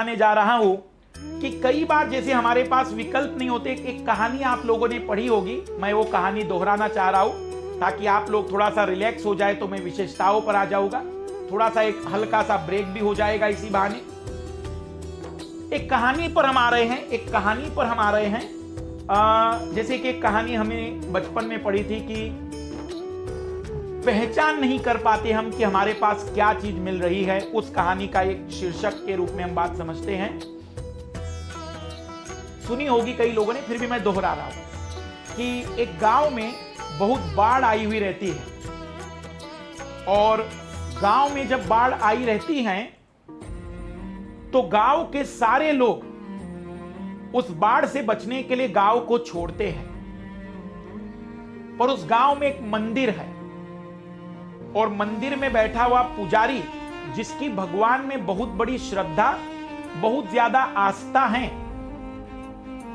बताने जा रहा हूं कि कई बार जैसे हमारे पास विकल्प नहीं होते। एक कहानी आप लोगों ने पढ़ी होगी, मैं वो कहानी दोहराना चाह रहा हूं ताकि आप लोग थोड़ा सा रिलैक्स हो जाए, तो मैं विशेषताओं पर आ जाऊंगा। थोड़ा सा एक हल्का सा ब्रेक भी हो जाएगा इसी बहाने। एक कहानी पर हम आ रहे हैं, जैसे कि एक कहानी हमें बचपन में पढ़ी थी कि पहचान नहीं कर पाते हम कि हमारे पास क्या चीज मिल रही है। उस कहानी का एक शीर्षक के रूप में हम बात समझते हैं। सुनी होगी कई लोगों ने, फिर भी मैं दोहरा रहा हूं कि एक गांव में बहुत बाढ़ आई हुई रहती है, और गांव में जब बाढ़ आई रहती है तो गांव के सारे लोग उस बाढ़ से बचने के लिए गांव को छोड़ते हैं। पर उस गांव में एक मंदिर है, और मंदिर में बैठा हुआ पुजारी, जिसकी भगवान में बहुत बड़ी श्रद्धा, बहुत ज्यादा आस्था है,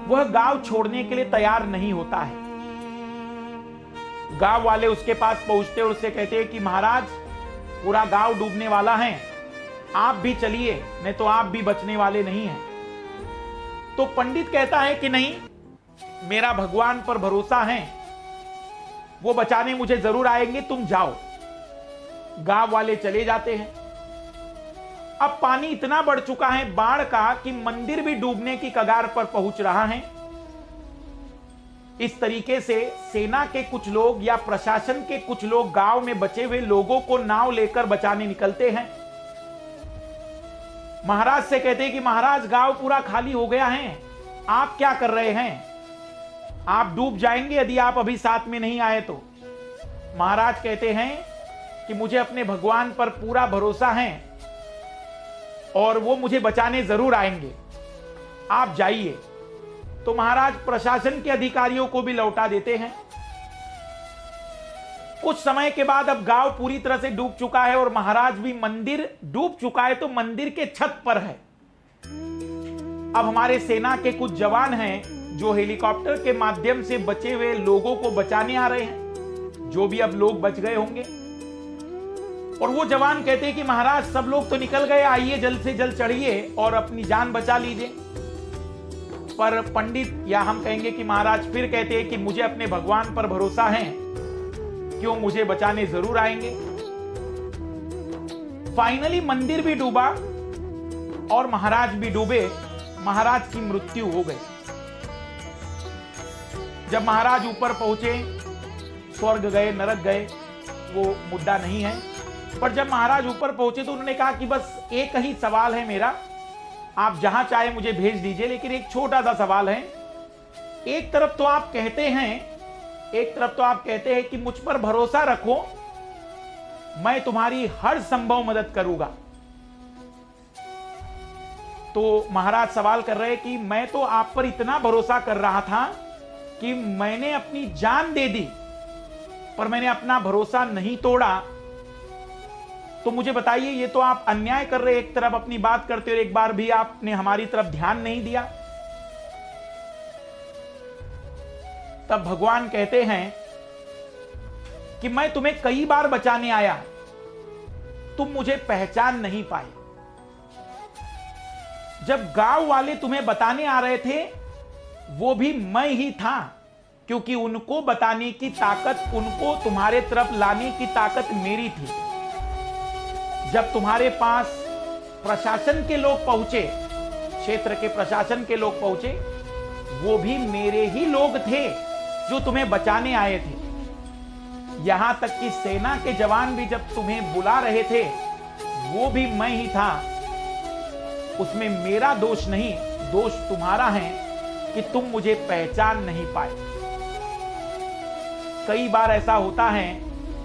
वह गांव छोड़ने के लिए तैयार नहीं होता है। गांव वाले उसके पास पहुंचते और उससे कहते हैं कि महाराज, पूरा गांव डूबने वाला है, आप भी चलिए, नहीं तो आप भी बचने वाले नहीं हैं। तो पंडित कहता है कि नहीं, मेरा भगवान पर भरोसा है, वो बचाने मुझे जरूर आएंगे, तुम जाओ। गांव वाले चले जाते हैं। अब पानी इतना बढ़ चुका है बाढ़ का कि मंदिर भी डूबने की कगार पर पहुंच रहा है। इस तरीके से सेना के कुछ लोग या प्रशासन के कुछ लोग गांव में बचे हुए लोगों को नाव लेकर बचाने निकलते हैं। महाराज से कहते हैं कि महाराज, गांव पूरा खाली हो गया है, आप क्या कर रहे हैं? आप डूब जाएंगे यदि आप अभी साथ में नहीं आए तो। महाराज कहते हैं कि मुझे अपने भगवान पर पूरा भरोसा है और वो मुझे बचाने जरूर आएंगे, आप जाइए। तो महाराज प्रशासन के अधिकारियों को भी लौटा देते हैं। कुछ समय के बाद अब गांव पूरी तरह से डूब चुका है और महाराज भी, मंदिर डूब चुका है तो मंदिर के छत पर है। अब हमारे सेना के कुछ जवान हैं जो हेलीकॉप्टर के माध्यम से बचे हुए लोगों को बचाने आ रहे हैं, जो भी अब लोग बच गए होंगे। और वो जवान कहते हैं कि महाराज, सब लोग तो निकल गए, आइए जल्द से जल्द चढ़िए और अपनी जान बचा लीजिए। पर पंडित, या हम कहेंगे कि महाराज, फिर कहते हैं कि मुझे अपने भगवान पर भरोसा है, क्यों, मुझे बचाने जरूर आएंगे। फाइनली मंदिर भी डूबा और महाराज भी डूबे। महाराज की मृत्यु हो गई। जब महाराज ऊपर पहुंचे, स्वर्ग गए, नरक गए, वो मुद्दा नहीं है। पर जब महाराज ऊपर पहुंचे तो उन्होंने कहा कि बस एक ही सवाल है मेरा, आप जहां चाहे मुझे भेज दीजिए, लेकिन एक छोटा सा सवाल है। एक तरफ तो आप कहते हैं कि मुझ पर भरोसा रखो, मैं तुम्हारी हर संभव मदद करूंगा। तो महाराज सवाल कर रहे कि मैं तो आप पर इतना भरोसा कर रहा था कि मैंने अपनी जान दे दी, पर मैंने अपना भरोसा नहीं तोड़ा। तो मुझे बताइए, ये तो आप अन्याय कर रहे, एक तरफ अपनी बात करते और एक बार भी आपने हमारी तरफ ध्यान नहीं दिया। तब भगवान कहते हैं कि मैं तुम्हें कई बार बचाने आया, तुम मुझे पहचान नहीं पाए। जब गांव वाले तुम्हें बताने आ रहे थे, वो भी मैं ही था, क्योंकि उनको बताने की ताकत, उनको तुम्हारे तरफ लाने की ताकत मेरी थी। जब तुम्हारे पास प्रशासन के लोग पहुंचे, क्षेत्र के प्रशासन के लोग पहुंचे, वो भी मेरे ही लोग थे जो तुम्हें बचाने आए थे। यहां तक कि सेना के जवान भी जब तुम्हें बुला रहे थे, वो भी मैं ही था। उसमें मेरा दोष नहीं, दोष तुम्हारा है कि तुम मुझे पहचान नहीं पाए। कई बार ऐसा होता है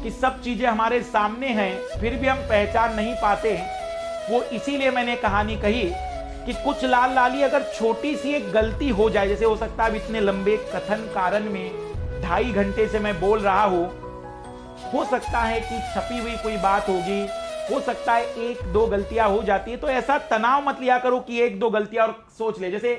कि सब चीजें हमारे सामने हैं, फिर भी हम पहचान नहीं पाते। वो इसीलिए मैंने कहानी कही कि कुछ लाल लाली अगर छोटी सी एक गलती हो जाए, जैसे हो सकता है इतने लंबे कथन कारण में 2.5 घंटे से मैं बोल रहा हूं, हो सकता है कि छपी हुई कोई बात होगी, हो सकता है 1-2 गलतियां हो जाती है। तो ऐसा तनाव मत लिया करो कि 1-2 गलतियां और सोच ले। जैसे